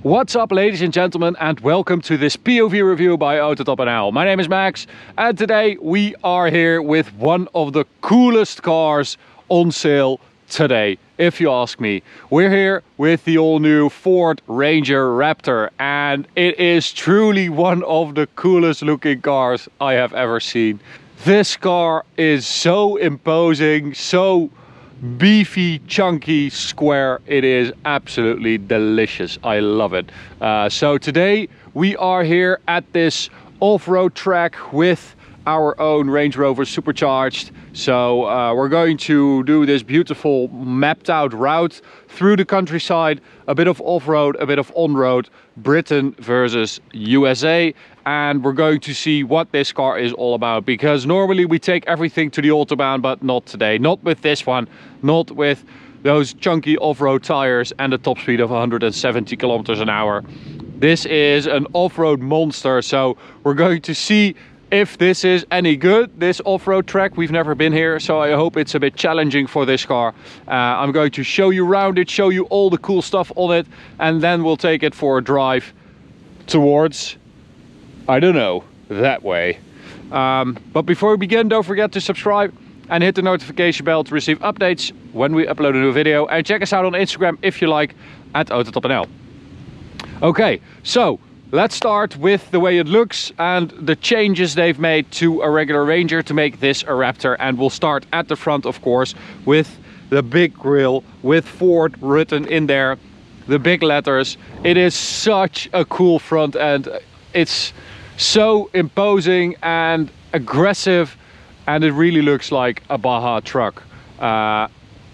What's up, ladies and gentlemen, and welcome to this POV review by AutoTopNL. My name is Max, and today we are here with one of the coolest cars on sale today, if you ask me. We're here with the all-new Ford Ranger Raptor, and it is truly one of the coolest looking cars I have ever seen. This car is so imposing, so beefy, chunky, square. It is absolutely delicious. I love it. So today we are here at this off-road track with our own Range Rover Supercharged. So we're going to do this beautiful mapped out route through the countryside, a bit of off-road, a bit of on-road, Britain versus USA. And we're going to see what this car is all about, because normally we take everything to the Autobahn, but not today. Not with this one, not with those chunky off-road tires and a top speed of 170 kilometers an hour. This is an off-road monster, so we're going to see if this is any good, this off-road track. We've never been here, so I hope it's a bit challenging for this car. I'm going to show you around it, show you all the cool stuff on it, and then we'll take it for a drive towards, I don't know, that way. But before we begin, don't forget to subscribe and hit the notification bell to receive updates when we upload a new video. And check us out on Instagram if you like, at AutoTopNL. Okay, so let's start with the way it looks and the changes they've made to a regular Ranger to make this a Raptor. And we'll start at the front, of course, with the big grille with Ford written in there, the big letters. It is such a cool front end. It's so imposing and aggressive, and it really looks like a Baja truck.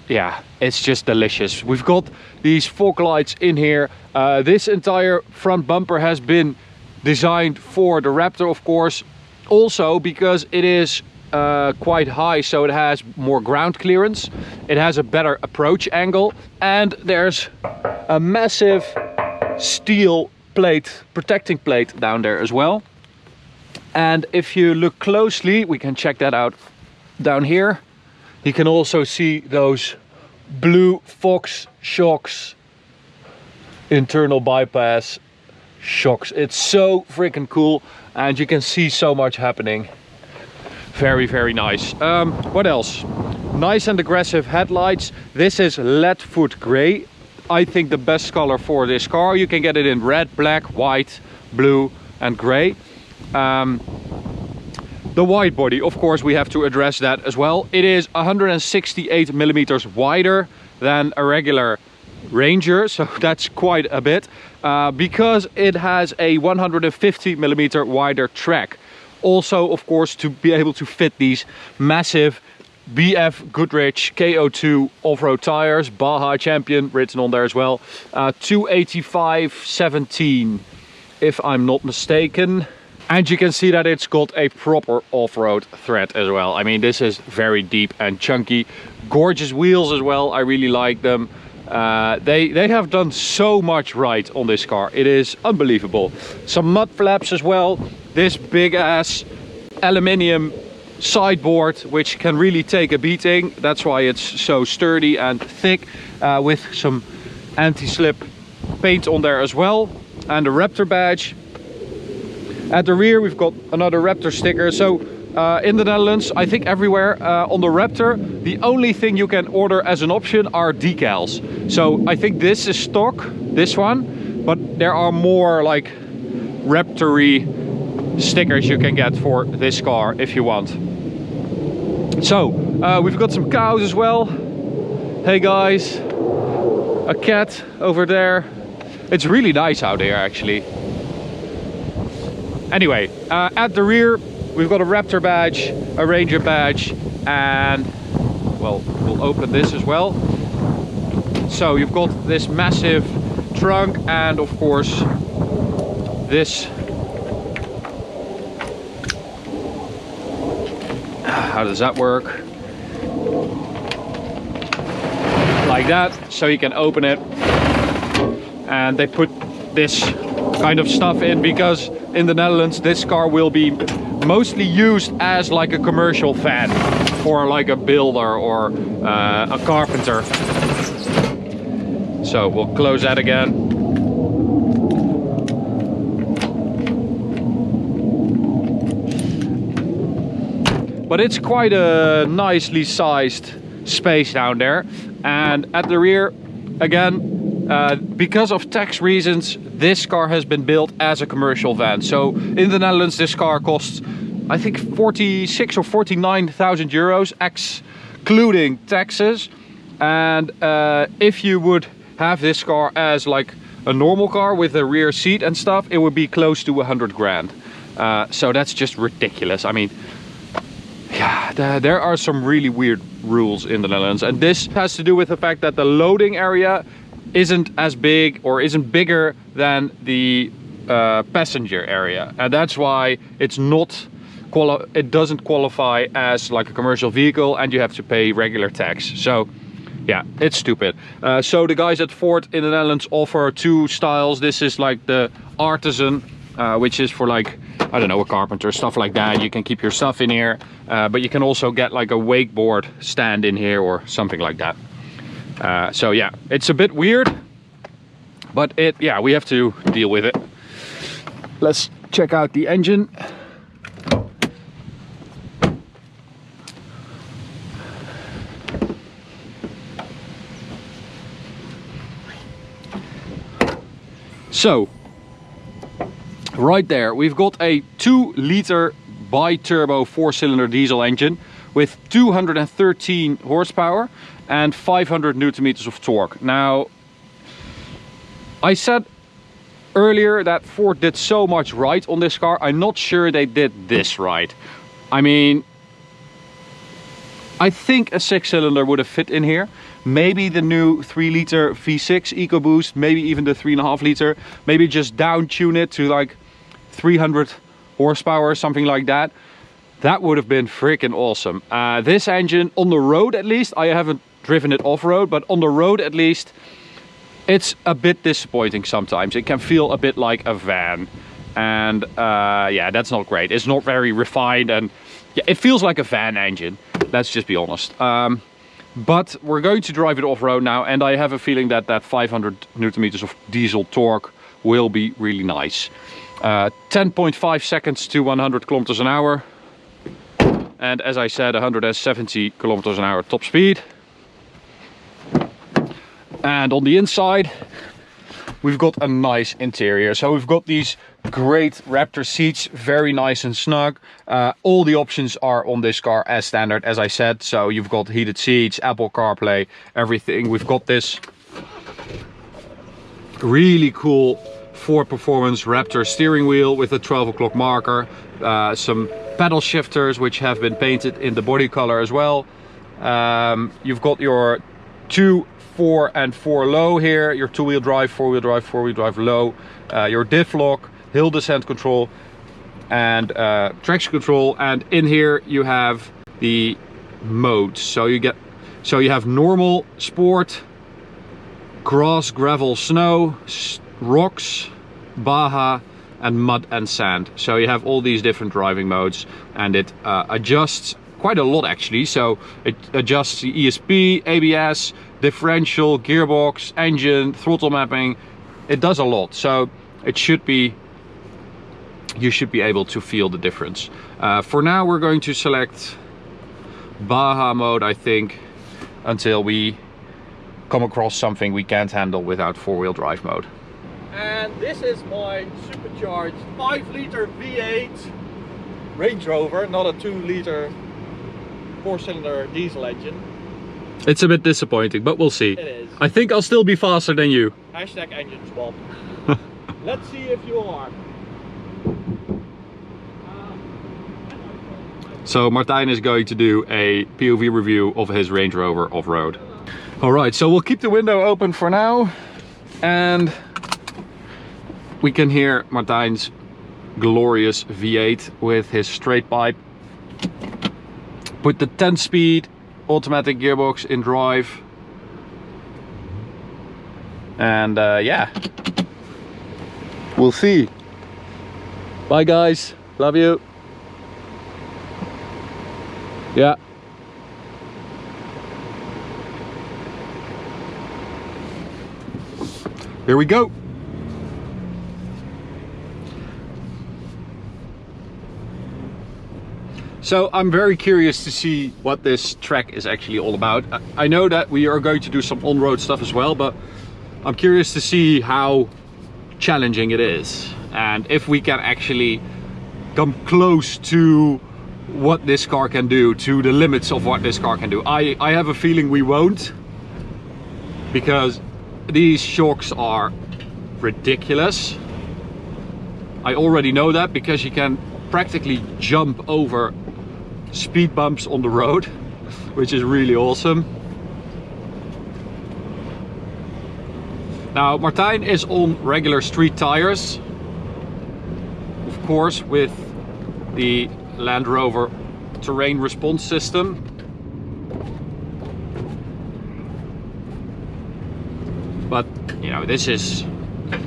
Yeah, it's just delicious. We've got these fog lights in here. This entire front bumper has been designed for the Raptor, of course, also because it is quite high, so it has more ground clearance, it has a better approach angle, and there's a massive steel plate, protecting plate down there as well. And if you look closely, we can check that out down here. You can also see those blue Fox shocks, internal bypass shocks. It's so freaking cool, and you can see so much happening. Very, very nice. What else? Nice and aggressive headlights. This is leadfoot gray. I think the best color for this car. You can get it in red, black, white, blue and gray. The wide body, of course, we have to address that as well. It is 168 millimeters wider than a regular Ranger, so that's quite a bit, because it has a 150 millimeter wider track. Also, of course, to be able to fit these massive BF Goodrich KO2 off-road tires, Baja Champion written on there as well, 285/17 if I'm not mistaken. And you can see that it's got a proper off-road tread as well. I mean, this is very deep and chunky. Gorgeous wheels as well, I really like them. They have done so much right on this car. It is unbelievable. Some mud flaps as well. This big ass aluminium sideboard, which can really take a beating. That's why it's so sturdy and thick, with some anti-slip paint on there as well. And the Raptor badge. At the rear we've got another Raptor sticker. So in the Netherlands, I think everywhere on the Raptor, the only thing you can order as an option are decals. So I think this is stock, this one, but there are more like Raptor-y stickers you can get for this car if you want. So we've got some cows as well. Hey guys, a cat over there. It's really nice out here actually. Anyway, at the rear we've got a Raptor badge, a Ranger badge, and well, we'll open this as well. So you've got this massive trunk, and of course this, how does that work? Like that, so you can open it. And they put this kind of stuff in because in the Netherlands this car will be mostly used as like a commercial van for like a builder or a carpenter. So we'll close that again. but it's quite a nicely sized space down there. And at the rear, again, because of tax reasons, this car has been built as a commercial van. So in the Netherlands, this car costs, I think, 46 or 49,000 euros, excluding taxes. And if you would have this car as like a normal car with a rear seat and stuff, it would be close to 100 grand. So that's just ridiculous. I mean, yeah, there are some really weird rules in the Netherlands, and this has to do with the fact that the loading area isn't as big or isn't bigger than the passenger area, and that's why it's not it doesn't qualify as like a commercial vehicle, and you have to pay regular tax. So yeah, it's stupid. So the guys at Ford in the Netherlands offer two styles. This is like the Artisan, which is for like, I don't know, a carpenter, stuff like that. You can keep your stuff in here, but you can also get like a wakeboard stand in here or something like that. So yeah, it's a bit weird, but yeah, we have to deal with it. Let's check out the engine. So, right there, we've got a 2-liter bi-turbo 4-cylinder diesel engine with 213 horsepower and 500 Newton meters of torque. Now, I said earlier that Ford did so much right on this car. I'm not sure they did this right. I mean, I think a 6-cylinder would have fit in here. Maybe the new 3-liter V6 EcoBoost, maybe even the 3.5-liter. Maybe just down tune it to like 300 horsepower or something like that. That would have been freaking awesome. This engine, on the road at least, I haven't driven it off-road, but on the road at least, it's a bit disappointing sometimes. It can feel a bit like a van. And yeah, that's not great. It's not very refined, and yeah, it feels like a van engine. Let's just be honest. But we're going to drive it off-road now, and I have a feeling that that 500 Newton meters of diesel torque will be really nice. 10.5 seconds to 100 kilometers an hour. And as I said, 170 kilometers an hour top speed. And on the inside, we've got a nice interior. So we've got these great Raptor seats, very nice and snug. All the options are on this car as standard, as I said. So you've got heated seats, Apple CarPlay, everything. We've got this really cool Ford Performance Raptor steering wheel with a 12 o'clock marker. Some pedal shifters which have been painted in the body color as well. You've got your 2, 4 and 4 low here, your 2-wheel drive, 4-wheel drive, 4-wheel drive low, your diff lock, hill descent control, and traction control. And in here you have the modes. So you have normal, sport, grass, gravel, snow, rocks, Baja, and mud and sand. So you have all these different driving modes, and it adjusts quite a lot actually. So it adjusts the ESP, ABS, differential, gearbox, engine, throttle mapping. It does a lot. So it should be, you should be able to feel the difference. For now we're going to select Baja mode, I think, until we come across something we can't handle without 4-wheel drive mode. And this is my supercharged 5-liter V8 Range Rover, not a 2-liter 4-cylinder diesel engine. It's a bit disappointing, but we'll see. It is. I think I'll still be faster than you. Hashtag engine swap. Let's see if you are. So Martijn is going to do a POV review of his Range Rover off-road. Alright, so we'll keep the window open for now. And we can hear Martijn's glorious V8 with his straight pipe. Put the 10-speed automatic gearbox in drive. And yeah, we'll see. Bye guys, love you. Yeah. Here we go. So I'm very curious to see what this track is actually all about. I know that we are going to do some on-road stuff as well, but I'm curious to see how challenging it is and if we can actually come close to what this car can do, to the limits of what this car can do. I have a feeling we won't, because these shocks are ridiculous. I already know that because you can practically jump over speed bumps on the road, which is really awesome. Now Martijn is on regular street tires, of course, with the Land Rover terrain response system. But you know, this is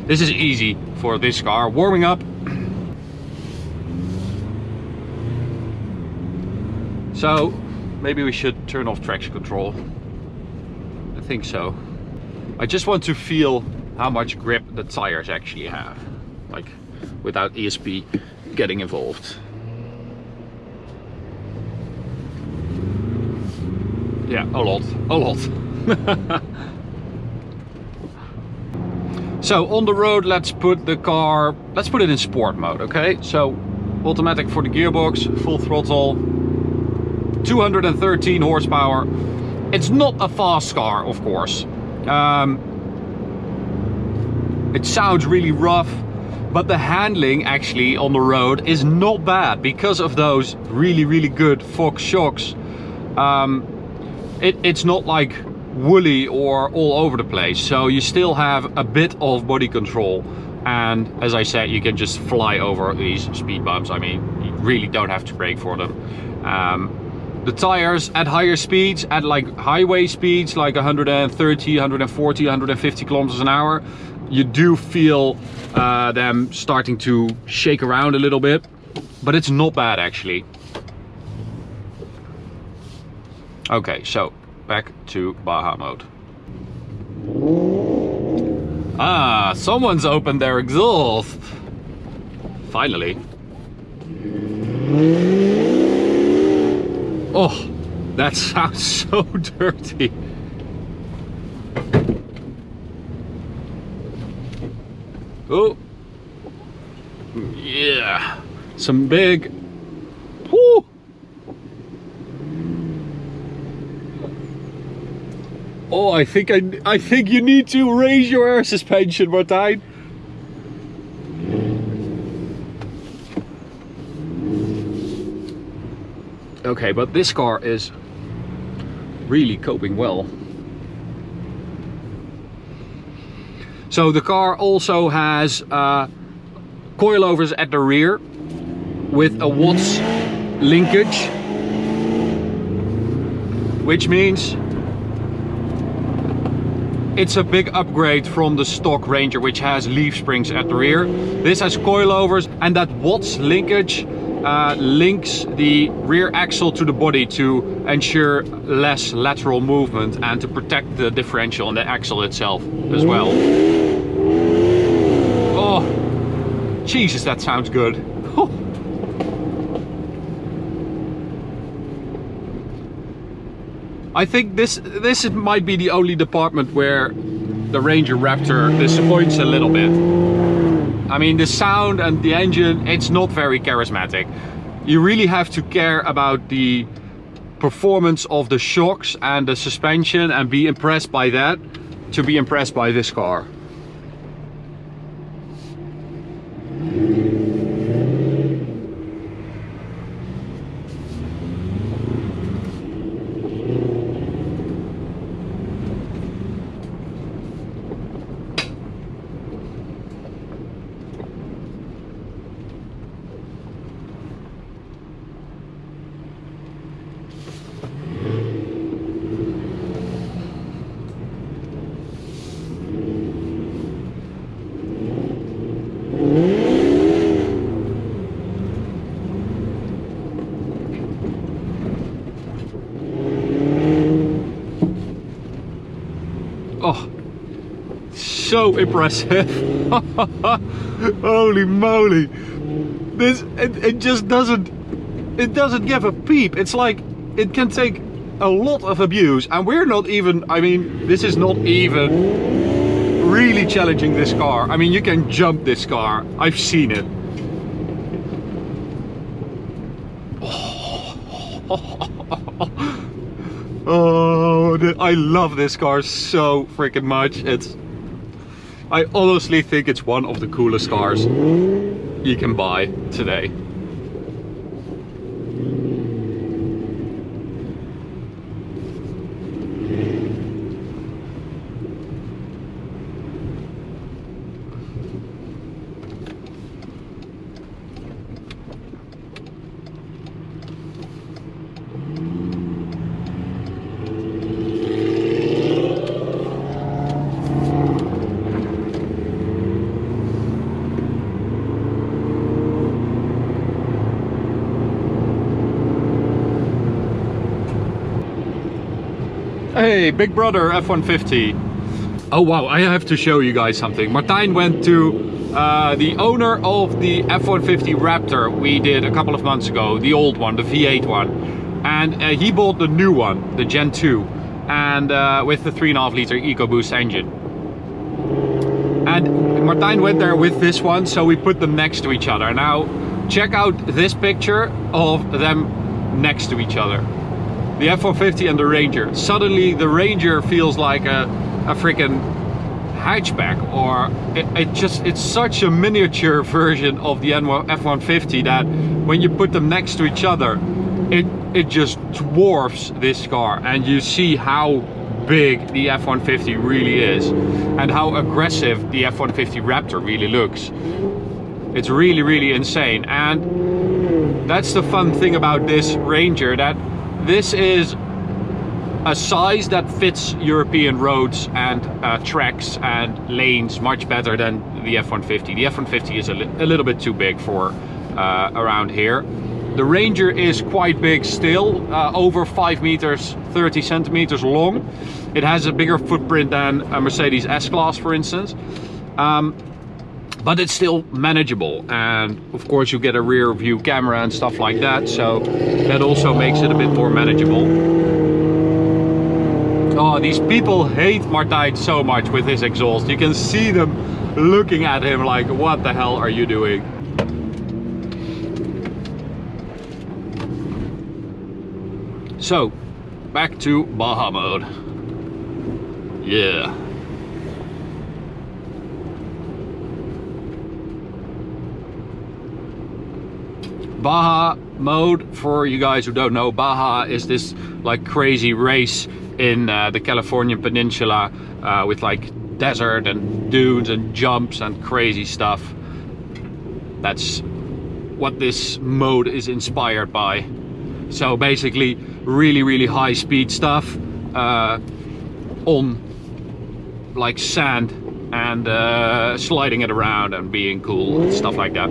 easy for this car. Warming up. So maybe we should turn off traction control. I think so. I just want to feel how much grip the tires actually have, like without ESP getting involved. Yeah, a lot. So on the road, let's put it in sport mode, okay? So automatic for the gearbox, full throttle, 213 horsepower. It's not a fast car, of course. It sounds really rough, but the handling actually on the road is not bad because of those really good Fox shocks. It's not like woolly or all over the place, so you still have a bit of body control, and as I said, you can just fly over these speed bumps. I mean, you really don't have to brake for them. The tires at higher speeds, at like highway speeds, like 130, 140, 150 kilometers an hour, you do feel them starting to shake around a little bit, but it's not bad actually. Okay, so back to Baja mode. Ah, someone's opened their exhaust. Finally. Oh, that sounds so dirty. Oh, yeah, some big. Woo. Oh, I think you need to raise your air suspension, Martijn. Okay, but this car is really coping well. So the car also has coilovers at the rear with a Watts linkage, which means it's a big upgrade from the stock Ranger, which has leaf springs at the rear. This has coilovers, and that Watts linkage links the rear axle to the body to ensure less lateral movement and to protect the differential and the axle itself as well. Oh, Jesus, that sounds good. I think this might be the only department where the Ranger Raptor disappoints a little bit. I mean, the sound and the engine, it's not very charismatic. You really have to care about the performance of the shocks and the suspension and be impressed by that to be impressed by this car. Oh, so impressive. Holy moly. It just doesn't it doesn't give a peep. It's like it can take a lot of abuse, and we're not even, I mean, this is not even really challenging this car. I mean, you can jump this car. I've seen it. Oh, I love this car so freaking much. I honestly think it's one of the coolest cars you can buy today. Hey, big brother F-150. Oh wow, I have to show you guys something. Martijn went to the owner of the F-150 Raptor we did a couple of months ago, the old one, the V8 one. And he bought the new one, the Gen 2, and with the 3.5 liter EcoBoost engine. And Martijn went there with this one, so we put them next to each other. Now, check out this picture of them next to each other. The F-150 and the Ranger. Suddenly the Ranger feels like a freaking hatchback, or it's such a miniature version of the F-150 that when you put them next to each other, it just dwarfs this car, and you see how big the F-150 really is and how aggressive the F-150 Raptor really looks. It's really, really insane. And that's the fun thing about this Ranger, that this is a size that fits European roads and tracks and lanes much better than the F-150. The F-150 is a little bit too big for around here. The Ranger is quite big still, over 5 meters, 30 centimeters long. It has a bigger footprint than a Mercedes S-Class, for instance. But it's still manageable, and of course you get a rear view camera and stuff like that, so that also makes it a bit more manageable. Oh, these people hate Martijn so much with his exhaust. You can see them looking at him like, what the hell are you doing? So, back to Baja Mode. Yeah. Baja Mode, for you guys who don't know, Baja is this like crazy race in the Californian peninsula with like desert and dunes and jumps and crazy stuff. That's what this mode is inspired by. So basically really, really high speed stuff on like sand, and sliding it around and being cool and stuff like that.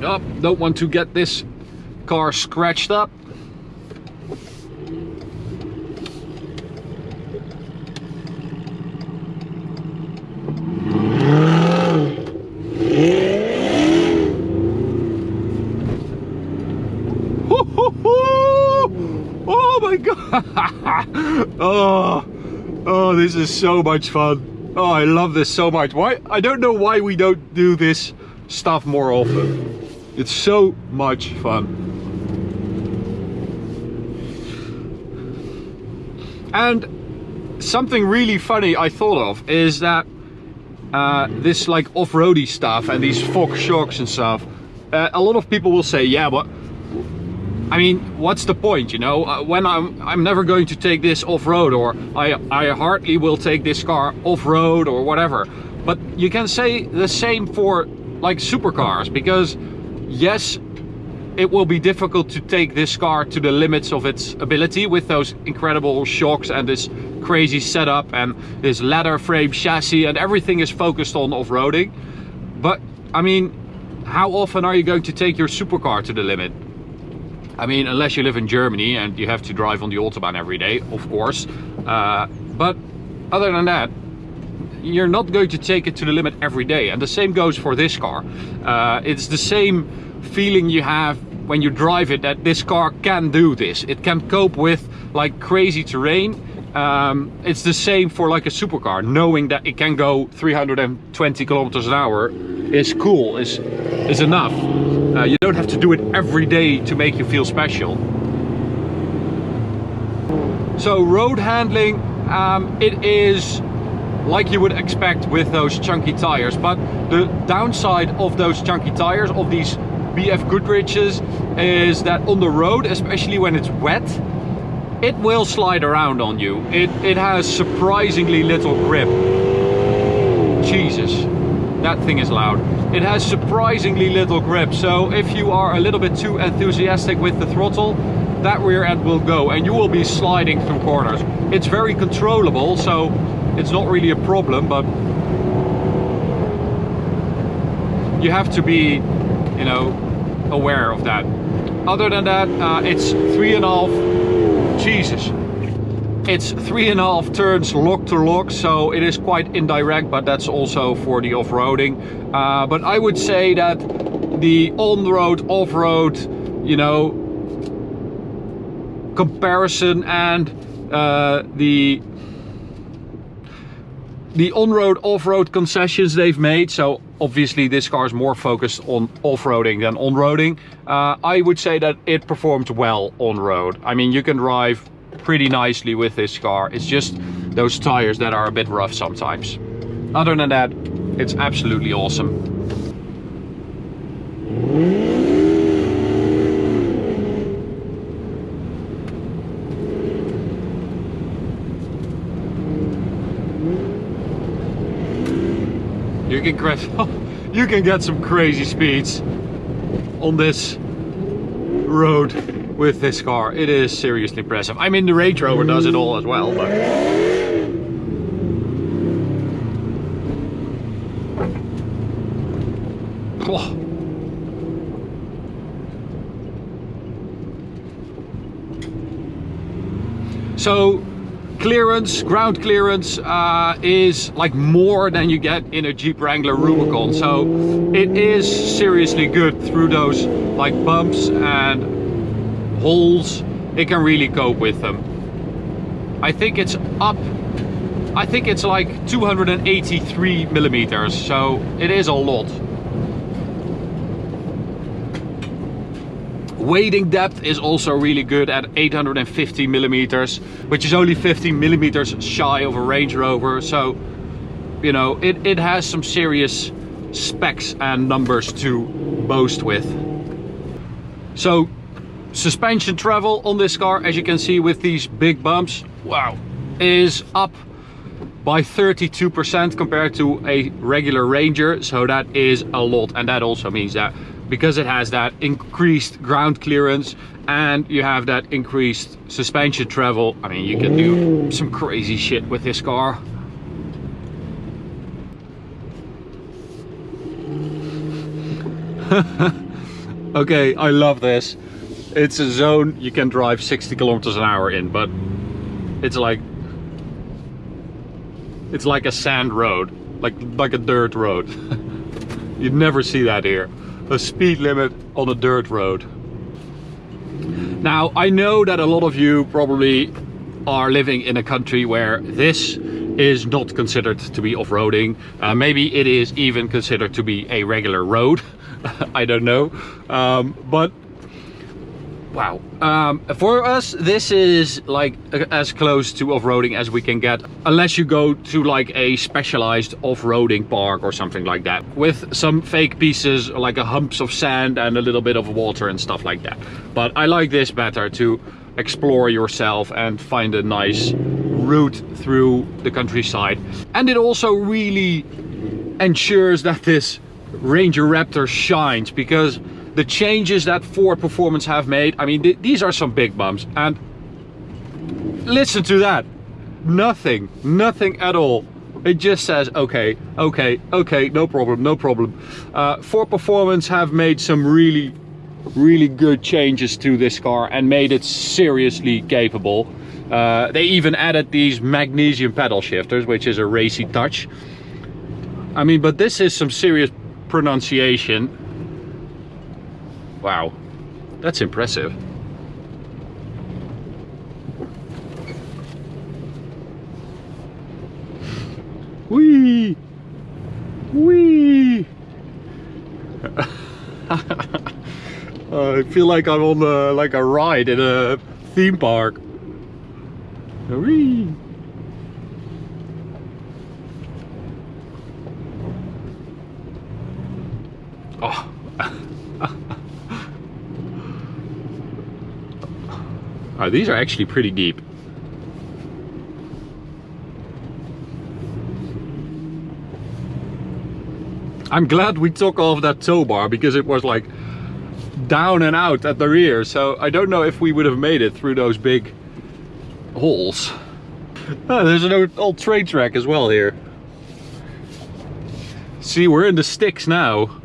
Oh, don't want to get this car scratched up. Oh my god. Oh, this is so much fun. Oh, I love this so much. Why? I don't know why we don't do this stuff more often. It's so much fun. And something really funny I thought of is that this like off-roady stuff and these fog shocks and stuff, a lot of people will say, yeah, but I mean, what's the point, you know? When I'm never going to take this off-road, or I hardly will take this car off-road or whatever. But you can say the same for like supercars, because yes, it will be difficult to take this car to the limits of its ability with those incredible shocks and this crazy setup and this ladder frame chassis, and everything is focused on off-roading. But I mean, how often are you going to take your supercar to the limit? I mean, unless you live in Germany and you have to drive on the autobahn every day, of course. But other than that, you're not going to take it to the limit every day. And the same goes for this car. It's the same feeling you have when you drive it, that this car can do this. It can cope with like crazy terrain. It's the same for like a supercar. Knowing that it can go 320 kilometers an hour is cool, is enough. You don't have to do it every day to make you feel special. So road handling, it is like you would expect with those chunky tires, but the downside of those chunky tires, of these BF Goodriches, is that on the road, especially when it's wet, it will slide around on you. It has surprisingly little grip. Jesus, that thing is loud. It has surprisingly little grip, so if you are a little bit too enthusiastic with the throttle, that rear end will go and you will be sliding through corners. It's very controllable, so it's not really a problem, but you have to be, you know, aware of that. Other than that, it's 3.5, Jesus, it's 3.5 turns lock to lock, so it is quite indirect, but that's also for the off-roading. But I would say that the on-road, off-road, you know, comparison and the on-road, off-road concessions they've made, so obviously this car is more focused on off-roading than on-roading. I would say that it performed well on-road. I mean, you can drive pretty nicely with this car. It's just those tires that are a bit rough sometimes. Other than that, it's absolutely awesome. You can get some crazy speeds on this road with this car. It is seriously impressive. I mean, the Range Rover does it all as well, but oh. So clearance, ground clearance is like more than you get in a Jeep Wrangler Rubicon, so it is seriously good through those like bumps and holes. It can really cope with them. I think it's like 283 millimeters, so it is a lot. Wading depth is also really good at 850 millimeters, which is only 15 millimeters shy of a Range Rover. So, you know, it has some serious specs and numbers to boast with. So, suspension travel on this car, as you can see with these big bumps, wow, is up by 32% compared to a regular Ranger. So that is a lot, and that also means that because it has that increased ground clearance and you have that increased suspension travel, I mean, you can do some crazy shit with this car. Okay, I love this. It's a zone you can drive 60 kilometers an hour in, but it's like a sand road, like a dirt road. You'd never see that here. A speed limit on a dirt road. Now, I know that a lot of you probably are living in a country where this is not considered to be off-roading. Maybe it is even considered to be a regular road. I don't know. But wow, for us this is like as close to off-roading as we can get, unless you go to like a specialized off-roading park or something like that, with some fake pieces like a humps of sand and a little bit of water and stuff like that. But I like this better to explore yourself and find a nice route through the countryside. And it also really ensures that this Ranger Raptor shines, because the changes that Ford Performance have made, I mean, these are some big bumps, and listen to that. Nothing at all. It just says, okay, no problem. Ford Performance have made some really good changes to this car and made it seriously capable. They even added these magnesium pedal shifters, which is a racy touch. I mean, but this is some serious pronunciation. Wow, that's impressive. Whee! Whee! I feel like I'm on like a ride in a theme park. Whee! Oh. Oh, these are actually pretty deep. I'm glad we took off that tow bar because it was like down and out at the rear, so I don't know if we would have made it through those big holes. Oh, there's an old train track as well here. See, we're in the sticks now.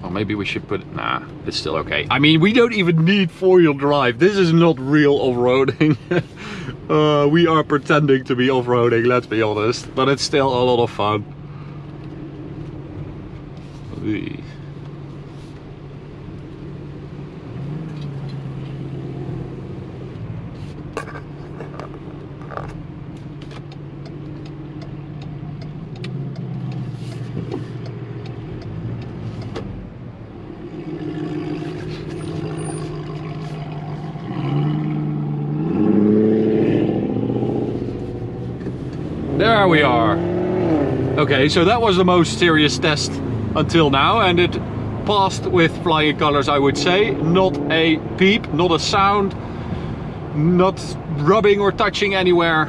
Maybe we should put, nah, it's still okay. I mean, we don't even need four-wheel drive. This is not real off-roading. We are pretending to be off-roading, let's be honest, but it's still a lot of fun. There we are. Okay, so that was the most serious test until now, and it passed with flying colors, I would say. Not a peep, not a sound, not rubbing or touching anywhere.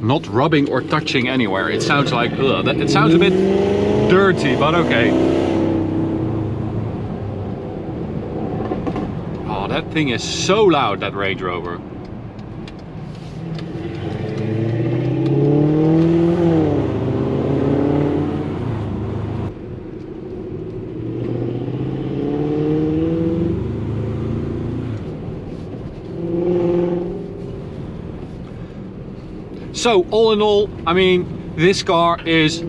Not rubbing or touching anywhere. It sounds like, ugh, it sounds a bit dirty, but okay. That thing is so loud, that Range Rover. So all in all, I mean, this car is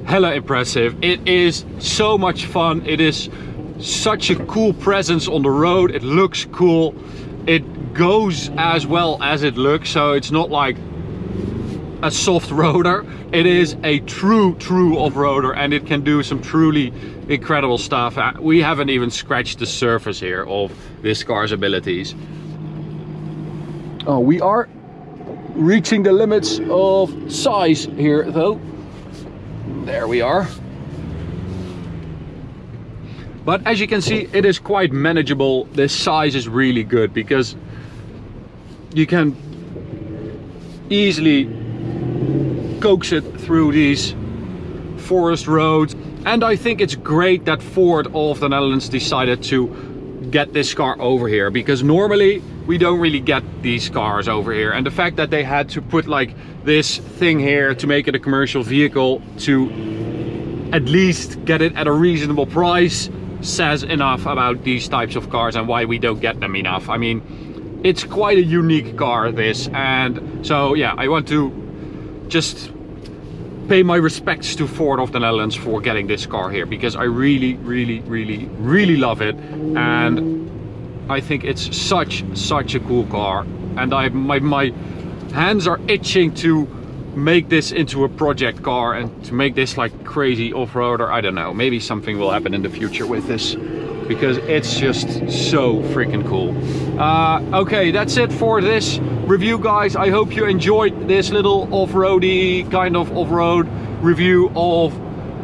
hella impressive. It is so much fun. It is such a cool presence on the road. It looks cool. It goes as well as it looks, so it's not like a soft roader. It is a true off-roader, and it can do some truly incredible stuff. We haven't even scratched the surface here of this car's abilities. Oh, we are reaching the limits of size here though. There we are. But as you can see, it is quite manageable. This size is really good because you can easily coax it through these forest roads. And I think it's great that Ford of the Netherlands decided to get this car over here, because normally we don't really get these cars over here. And the fact that they had to put like this thing here to make it a commercial vehicle, to at least get it at a reasonable price, says enough about these types of cars and why we don't get them enough. I mean, it's quite a unique car, this, and so yeah, I want to just pay my respects to Ford of the Netherlands for getting this car here, because I really love it, and I think it's such a cool car, and my hands are itching to make this into a project car and to make this like crazy off-roader. I don't know, maybe something will happen in the future with this, because it's just so freaking cool. Okay, that's it for this review, guys. I hope you enjoyed this little off-roady kind of off-road review of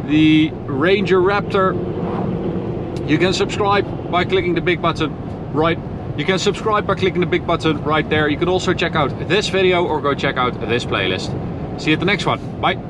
the Ranger Raptor. You can subscribe by clicking the big button right. You can subscribe by clicking the big button right there. You can also check out this video or go check out this playlist. See you at the next one. Bye.